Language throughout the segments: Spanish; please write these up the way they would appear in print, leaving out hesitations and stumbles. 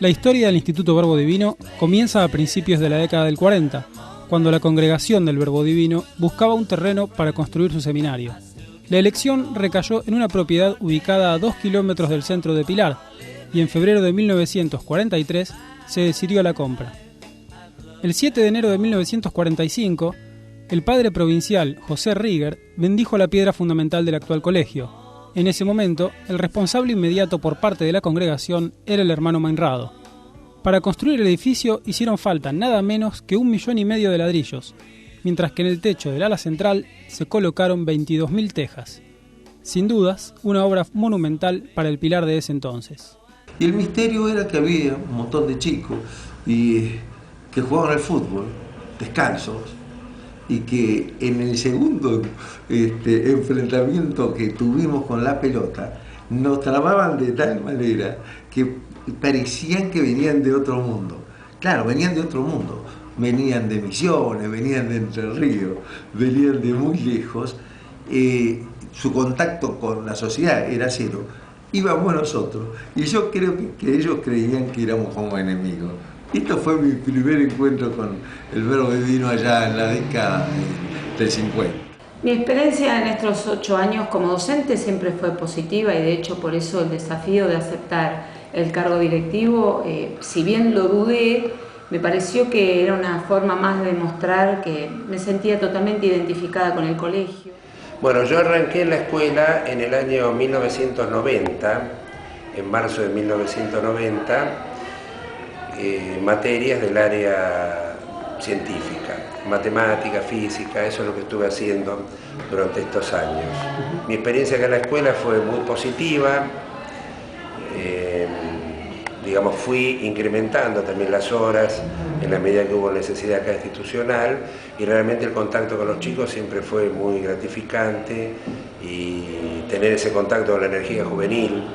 La historia del Instituto Verbo Divino comienza a principios de la década del 40, cuando la congregación del Verbo Divino buscaba un terreno para construir su seminario. La elección recayó en una propiedad ubicada a 2 kilómetros del centro de Pilar, y en febrero de 1943 se decidió la compra. El 7 de enero de 1945, el padre provincial José Rieger bendijo la piedra fundamental del actual colegio. En ese momento, el responsable inmediato por parte de la congregación era el hermano Mainrado. Para construir el edificio hicieron falta nada menos que 1,5 millones de ladrillos, mientras que en el techo del ala central se colocaron 22.000 tejas. Sin dudas, una obra monumental para el Pilar de ese entonces. Y el misterio era que había un montón de chicos que jugaban al fútbol, descalzos, y que en el segundo enfrentamiento que tuvimos con la pelota, nos trababan de tal manera que parecían que venían de otro mundo. Claro, venían de otro mundo, venían de Misiones, venían de Entre Ríos, venían de muy lejos, su contacto con la sociedad era cero. Íbamos nosotros, y yo creo que ellos creían que éramos como enemigos. Esto fue mi primer encuentro con el Verbo Divino allá en la década del 50. Mi experiencia en estos 8 años como docente siempre fue positiva, y de hecho por eso el desafío de aceptar el cargo directivo, si bien lo dudé, me pareció que era una forma más de demostrar que me sentía totalmente identificada con el colegio. Bueno, yo arranqué en la escuela en el año 1990, en marzo de 1990, materias del área científica, matemática, física, eso es lo que estuve haciendo durante estos años. Mi experiencia acá en la escuela fue muy positiva, digamos, fui incrementando también las horas en la medida que hubo necesidad acá institucional, y realmente el contacto con los chicos siempre fue muy gratificante, y tener ese contacto con la energía juvenil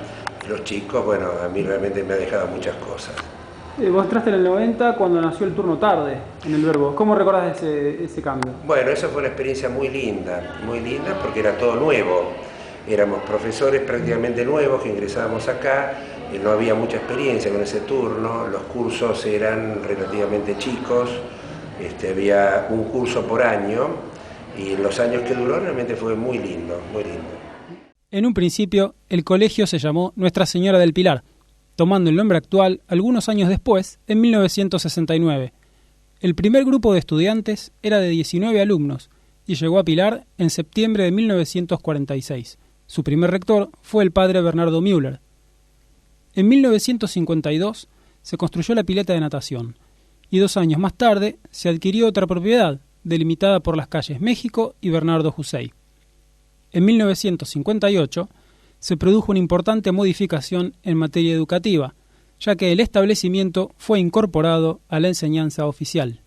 de los chicos, bueno, a mí realmente me ha dejado muchas cosas. Vos entraste en el 90 cuando nació el turno tarde en el Verbo. ¿Cómo recordás ese cambio? Bueno, eso fue una experiencia muy linda porque era todo nuevo. Éramos profesores prácticamente nuevos que ingresábamos acá, no había mucha experiencia con ese turno, los cursos eran relativamente chicos, había un curso por año, y en los años que duró realmente fue muy lindo, muy lindo. En un principio, el colegio se llamó Nuestra Señora del Pilar, tomando el nombre actual algunos años después, en 1969. El primer grupo de estudiantes era de 19 alumnos y llegó a Pilar en septiembre de 1946. Su primer rector fue el padre Bernardo Müller. En 1952 se construyó la pileta de natación y 2 años más tarde se adquirió otra propiedad, delimitada por las calles México y Bernardo Hussein. En 1958 se produjo una importante modificación en materia educativa, ya que el establecimiento fue incorporado a la enseñanza oficial.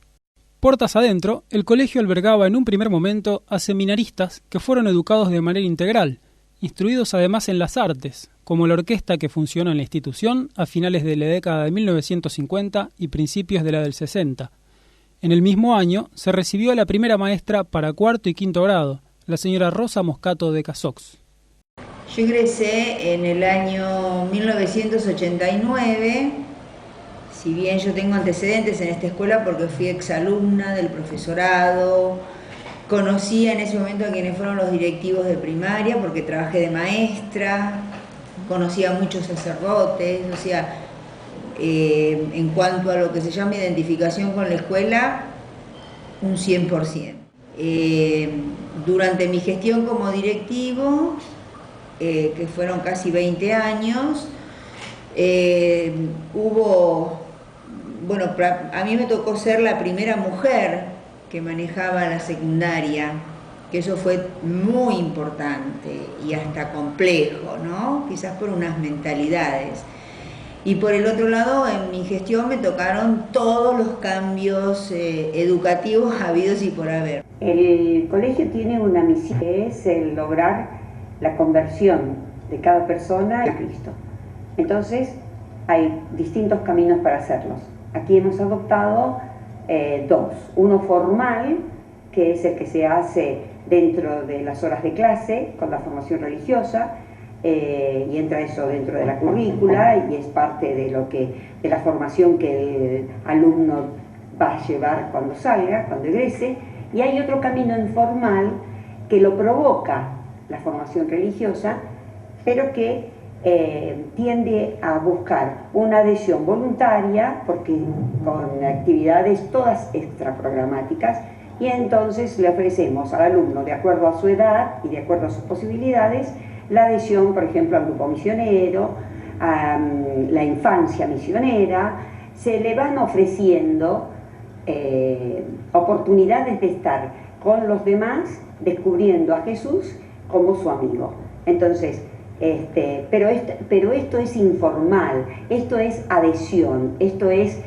Puertas adentro, el colegio albergaba en un primer momento a seminaristas que fueron educados de manera integral, instruidos además en las artes, como la orquesta que funcionó en la institución a finales de la década de 1950 y principios de la del 60. En el mismo año se recibió a la primera maestra para 4º y 5º grado, la señora Rosa Moscato de Casox. Yo ingresé en el año 1989, si bien yo tengo antecedentes en esta escuela porque fui exalumna del profesorado, conocía en ese momento a quienes fueron los directivos de primaria porque trabajé de maestra, conocía a muchos sacerdotes, o sea, en cuanto a lo que se llama identificación con la escuela, un 100%. Durante mi gestión como directivo, que fueron casi 20 años, a mí me tocó ser la primera mujer que manejaba la secundaria, que eso fue muy importante y hasta complejo, ¿no? Quizás por unas mentalidades. Y por el otro lado, en mi gestión me tocaron todos los cambios educativos habidos y por haber. El colegio tiene una misión, que es el lograr la conversión de cada persona a Cristo. Entonces, hay distintos caminos para hacerlos. Aquí hemos adoptado 2. Uno formal, que es el que se hace dentro de las horas de clase, con la formación religiosa, y entra eso dentro de la currícula y es parte de la formación que el alumno va a llevar cuando salga, cuando egrese. Y hay otro camino informal que lo provoca la formación religiosa, pero que tiende a buscar una adhesión voluntaria, porque con actividades todas extraprogramáticas, y entonces le ofrecemos al alumno, de acuerdo a su edad y de acuerdo a sus posibilidades, la adhesión, por ejemplo, al grupo misionero, a la infancia misionera. Se le van ofreciendo oportunidades de estar con los demás, descubriendo a Jesús como su amigo. Entonces, pero esto es informal, esto es adhesión, esto es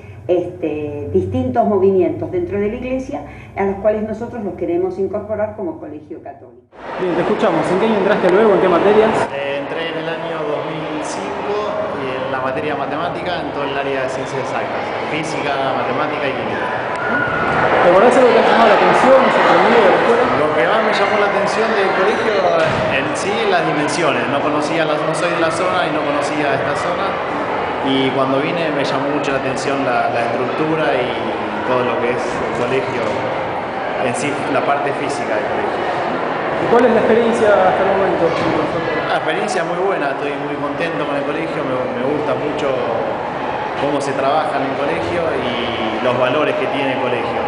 distintos movimientos dentro de la Iglesia a los cuales nosotros los queremos incorporar como colegio católico. Bien, te escuchamos. ¿En qué año entraste luego? ¿En qué materias? Entré en el año 2005 y en la materia matemática, en todo el área de ciencias exactas, física, matemática y química. ¿Te acordás algo que te ha llamado la atención o sorprendido de la escuela? Lo que más me llamó la atención del colegio en sí, las dimensiones. No soy de la zona y no conocía esta zona. Y cuando vine me llamó mucho la atención la estructura y todo lo que es el colegio, en sí, la parte física del colegio. ¿Y cuál es la experiencia hasta el momento? La experiencia es muy buena, estoy muy contento con el colegio, me gusta mucho cómo se trabaja en el colegio y los valores que tiene el colegio.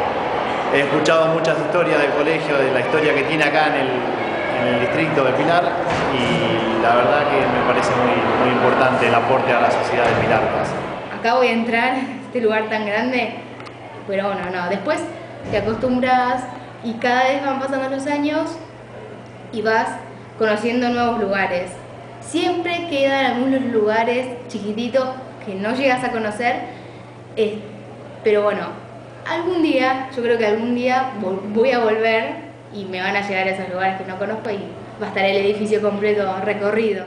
He escuchado muchas historias del colegio, de la historia que tiene acá en el distrito de Pilar, y la verdad que me parece muy importante el aporte a la sociedad de Pilar. Acá voy a entrar a este lugar tan grande, pero bueno, no, después te acostumbras y cada vez van pasando los años y vas conociendo nuevos lugares. Siempre quedan algunos lugares chiquititos que no llegas a conocer, pero bueno, yo creo que algún día voy a volver y me van a llegar a esos lugares que no conozco y va a estar el edificio completo recorrido.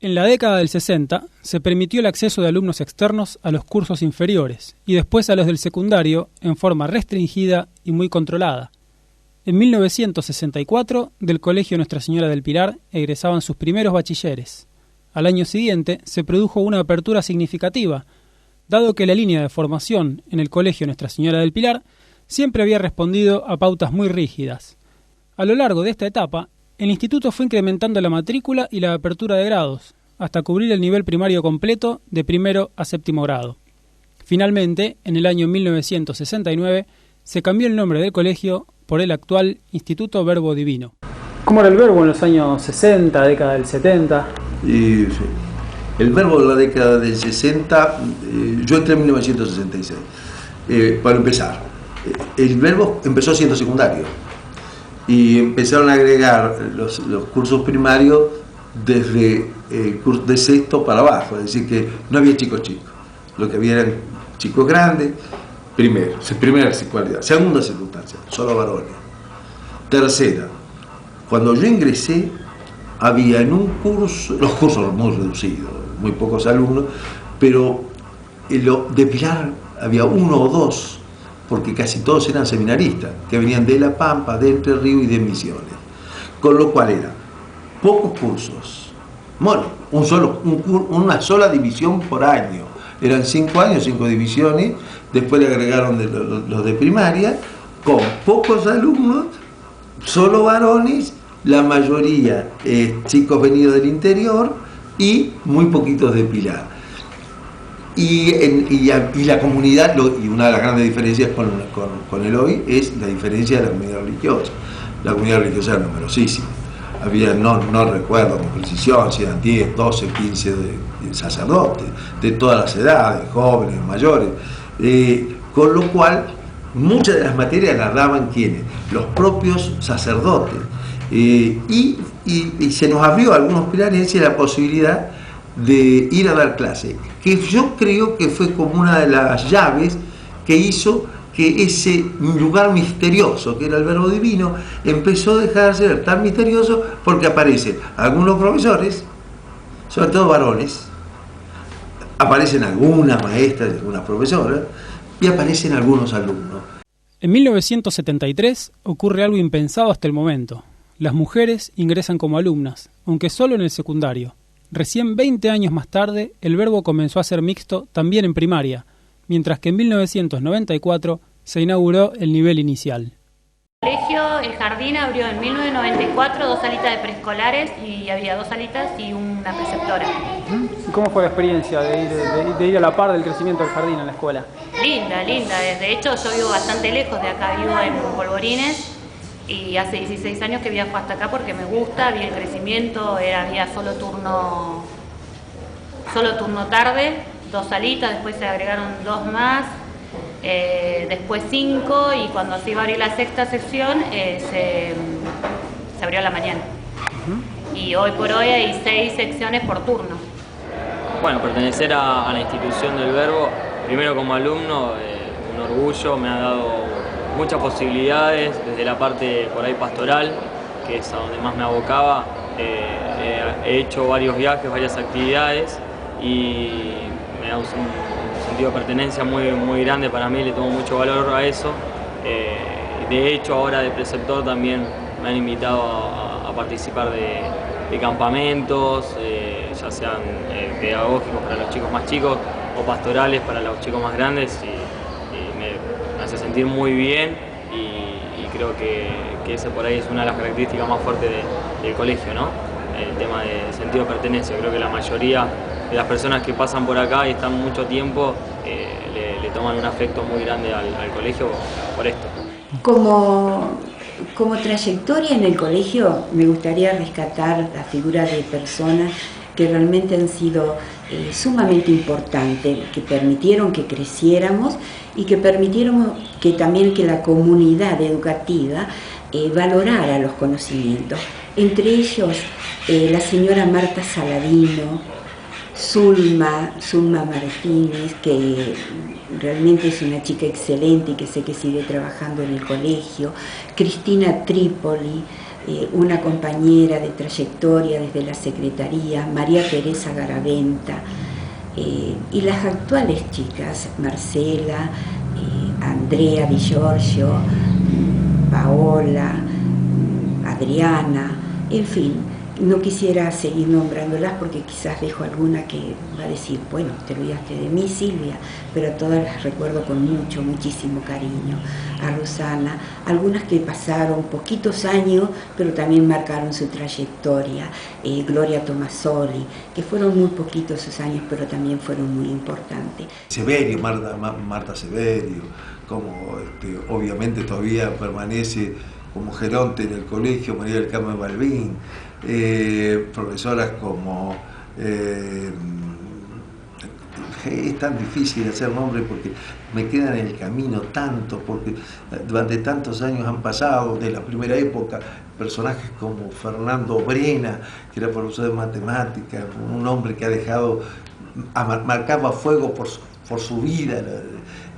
En la década del 60 se permitió el acceso de alumnos externos a los cursos inferiores y después a los del secundario en forma restringida y muy controlada. En 1964, del Colegio Nuestra Señora del Pilar egresaban sus primeros bachilleres. Al año siguiente se produjo una apertura significativa, dado que la línea de formación en el Colegio Nuestra Señora del Pilar siempre había respondido a pautas muy rígidas. A lo largo de esta etapa, el instituto fue incrementando la matrícula y la apertura de grados, hasta cubrir el nivel primario completo de primero a séptimo grado. Finalmente, en el año 1969, se cambió el nombre del colegio por el actual Instituto Verbo Divino. ¿Cómo era el Verbo en los años 60, década del 70? Sí. El Verbo de la década del 60, yo entré en 1966. Para empezar, el Verbo empezó siendo secundario y empezaron a agregar los cursos primarios desde el curso de sexto para abajo, es decir que no había chicos, lo que había eran chicos grandes. Primera sexualidad. Segunda circunstancia, solo varones. Tercera, cuando yo ingresé, había en un curso, los cursos muy reducidos, muy pocos alumnos, pero de Pilar había uno o dos, porque casi todos eran seminaristas, que venían de La Pampa, de Entre Ríos y de Misiones. Con lo cual eran pocos cursos, bueno, una sola división por año. Eran 5 años, 5 divisiones, después le agregaron los de primaria, con pocos alumnos, solo varones, la mayoría chicos venidos del interior y muy poquitos de Pilar. Y la comunidad, y una de las grandes diferencias con el hoy es la diferencia de la comunidad religiosa. La comunidad religiosa era numerosísima. Había, no recuerdo con precisión, si eran 10, 12, 15 de sacerdotes, de todas las edades, jóvenes, mayores, con lo cual muchas de las materias las daban ¿quiénes? Los propios sacerdotes, y se nos abrió a algunos pilarenses la posibilidad de ir a dar clase, que yo creo que fue como una de las llaves que hizo que ese lugar misterioso que era el Verbo Divino empezó a dejar de ser tan misterioso, porque aparecen algunos profesores, sobre todo varones, aparecen algunas maestras y algunas profesoras, y aparecen algunos alumnos. En 1973 ocurre algo impensado hasta el momento. Las mujeres ingresan como alumnas, aunque solo en el secundario. Recién 20 años más tarde, el verbo comenzó a ser mixto también en primaria, mientras que en 1994 se inauguró el nivel inicial. El colegio, el jardín abrió en 1994 2 salitas de preescolares y había 2 salitas y una preceptora. ¿Cómo fue la experiencia de ir a la par del crecimiento del jardín en la escuela? Linda, linda. De hecho, yo vivo bastante lejos de acá, vivo en Polvorines y hace 16 años que viajo hasta acá porque me gusta, vi el crecimiento, había solo turno tarde, 2 salitas, después se agregaron 2 más. Después 5 y cuando se iba a abrir la 6ª sección se abrió a la mañana. Y hoy por hoy hay 6 secciones por turno. Bueno, pertenecer a la institución del Verbo, primero como alumno, un orgullo, me ha dado muchas posibilidades, desde la parte por ahí pastoral, que es a donde más me abocaba. He hecho varios viajes, varias actividades y me da un sentido de pertenencia muy grande para mí, le tomo mucho valor a eso. De hecho, ahora de preceptor también me han invitado a participar de campamentos, ya sean pedagógicos para los chicos más chicos o pastorales para los chicos más grandes, y me hace sentir muy bien y creo que esa por ahí es una de las características más fuertes del colegio, ¿no? El tema de sentido de pertenencia. Creo que la mayoría de las personas que pasan por acá y están mucho tiempo le toman un afecto muy grande al colegio por esto. Como trayectoria en el colegio me gustaría rescatar la figura de personas que realmente han sido sumamente importantes, que permitieron que creciéramos y que permitieron que también que la comunidad educativa valorara los conocimientos. Entre ellos la señora Marta Saladino, Zulma Martínez, que realmente es una chica excelente y que sé que sigue trabajando en el colegio, Cristina Trípoli, una compañera de trayectoria desde la Secretaría, María Teresa Garaventa, y las actuales chicas, Marcela, Andrea Di Giorgio, Paola, Adriana, en fin. No quisiera seguir nombrándolas porque quizás dejo alguna que va a decir, bueno, te olvidaste de mí, Silvia, pero a todas las recuerdo con muchísimo cariño. A Rosana, algunas que pasaron poquitos años, pero también marcaron su trayectoria. Gloria Tomasoli, que fueron muy poquitos sus años, pero también fueron muy importantes. Severio, Marta Severio, como obviamente todavía permanece como geronte en el colegio, María del Carmen Balbín. Profesoras como es tan difícil hacer nombres porque me quedan en el camino tanto, porque durante tantos años han pasado de la primera época personajes como Fernando Brena, que era profesor de matemáticas, un hombre que ha dejado, marcaba fuego por su vida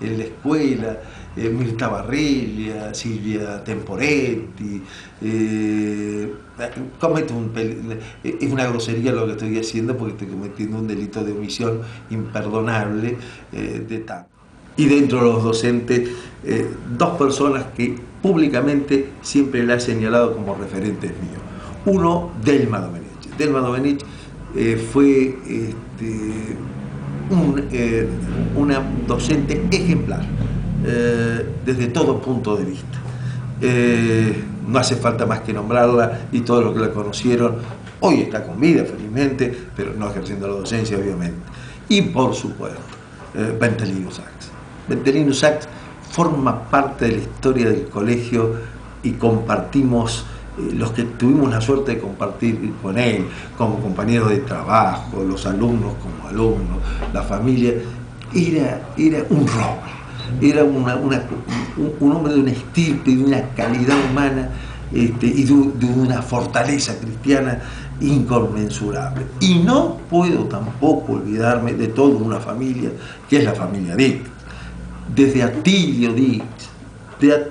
en la escuela. Mirta Barrelia, Silvia Temporetti, es una grosería lo que estoy haciendo porque estoy cometiendo un delito de omisión imperdonable de tal. Y dentro de los docentes, 2 personas que públicamente siempre la he señalado como referentes míos. Uno, Delma Domenech. Delma Domenech fue una docente ejemplar. Desde todo punto de vista. No hace falta más que nombrarla y todos los que la conocieron. Hoy está con vida, felizmente, pero no ejerciendo la docencia, obviamente. Y por supuesto, Bentelino Sachs. Bentelino Sachs forma parte de la historia del colegio y compartimos, los que tuvimos la suerte de compartir con él, como compañeros de trabajo, los alumnos como alumnos, la familia, era un roble. Era un hombre de una estirpe, de una calidad humana y de una fortaleza cristiana inconmensurable. Y no puedo tampoco olvidarme de toda una familia, que es la familia Dix. Desde Atilio Dix, de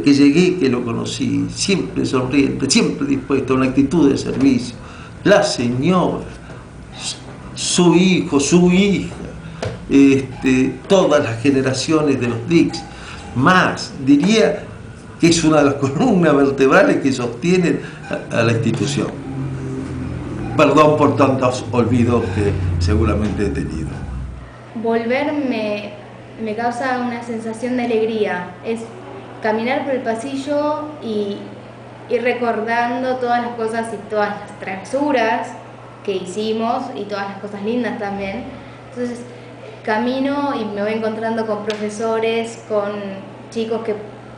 que llegué, que lo conocí, siempre sonriente, siempre dispuesto a una actitud de servicio. La señora, su hijo, su hija, todas las generaciones de los Dix, más, diría que es una de las columnas vertebrales que sostienen a la institución. perdón por tantos olvidos que seguramente he tenido. Volver me causa una sensación de alegría. Es caminar por el pasillo y ir recordando todas las cosas y todas las travesuras que hicimos y todas las cosas lindas también. Entonces camino y me voy encontrando con profesores, con chicos que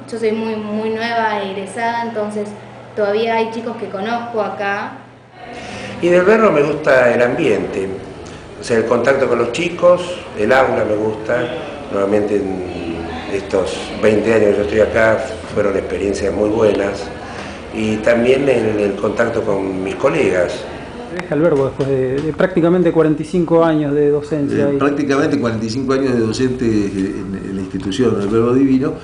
yo soy muy nueva, egresada, entonces todavía hay chicos que conozco acá. Y del verbo me gusta el ambiente, o sea, el contacto con los chicos, el aula me gusta. Nuevamente en estos 20 años que yo estoy acá fueron experiencias muy buenas, y también el contacto con mis colegas. Deja el verbo después de prácticamente 45 años de docencia. Prácticamente 45 años de docente en la institución del Verbo Divino,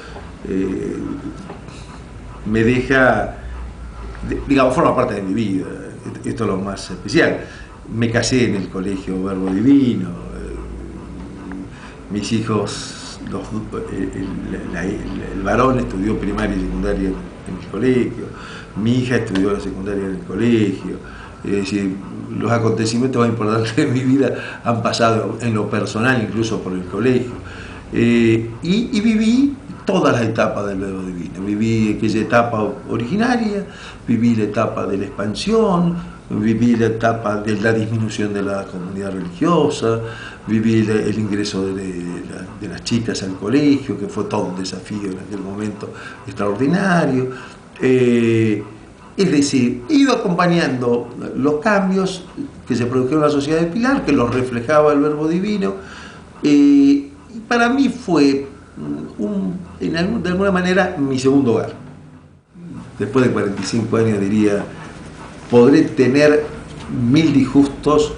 me deja, digamos, forma parte de mi vida. Esto es lo más especial. Me casé en el colegio Verbo Divino, mis hijos, el varón estudió primaria y secundaria en el colegio, mi hija estudió la secundaria en el colegio. Es decir, los acontecimientos más importantes de mi vida han pasado en lo personal, incluso por el colegio. Y viví todas las etapas del Verbo Divino. Viví aquella etapa originaria, viví la etapa de la expansión, viví la etapa de la disminución de la comunidad religiosa, viví el ingreso de las chicas al colegio, que fue todo un desafío en aquel momento extraordinario. Es decir, he ido acompañando los cambios que se produjeron en la sociedad de Pilar, que los reflejaba el Verbo Divino, y para mí fue, de alguna manera, mi segundo hogar. Después de 45 años diría, podré tener 1000 disgustos,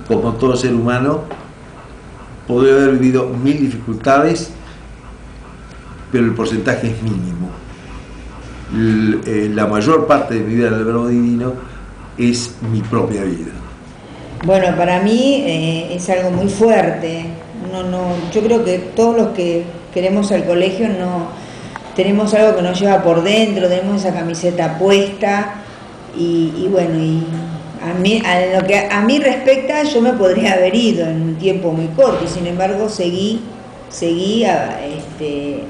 como todo ser humano, podré haber vivido 1000 dificultades, pero el porcentaje es mínimo. La mayor parte de mi vida en el Verbo Divino es mi propia vida. Bueno, para mí es algo muy fuerte. Yo creo que todos los que queremos al colegio tenemos algo que nos lleva por dentro, tenemos esa camiseta puesta y bueno, y a lo que a mí respecta, yo me podría haber ido en un tiempo muy corto y sin embargo seguí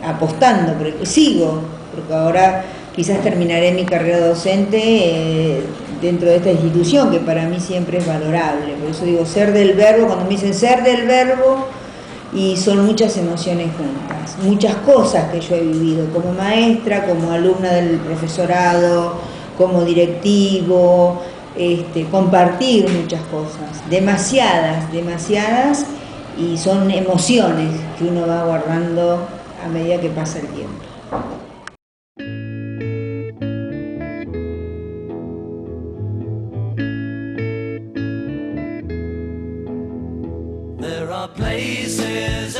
apostando, porque ahora quizás terminaré mi carrera docente dentro de esta institución, que para mí siempre es valorable. Por eso digo, ser del verbo, cuando me dicen ser del verbo, y son muchas emociones juntas, muchas cosas que yo he vivido como maestra, como alumna del profesorado, como directivo, compartir muchas cosas, demasiadas, y son emociones que uno va guardando a medida que pasa el tiempo. Places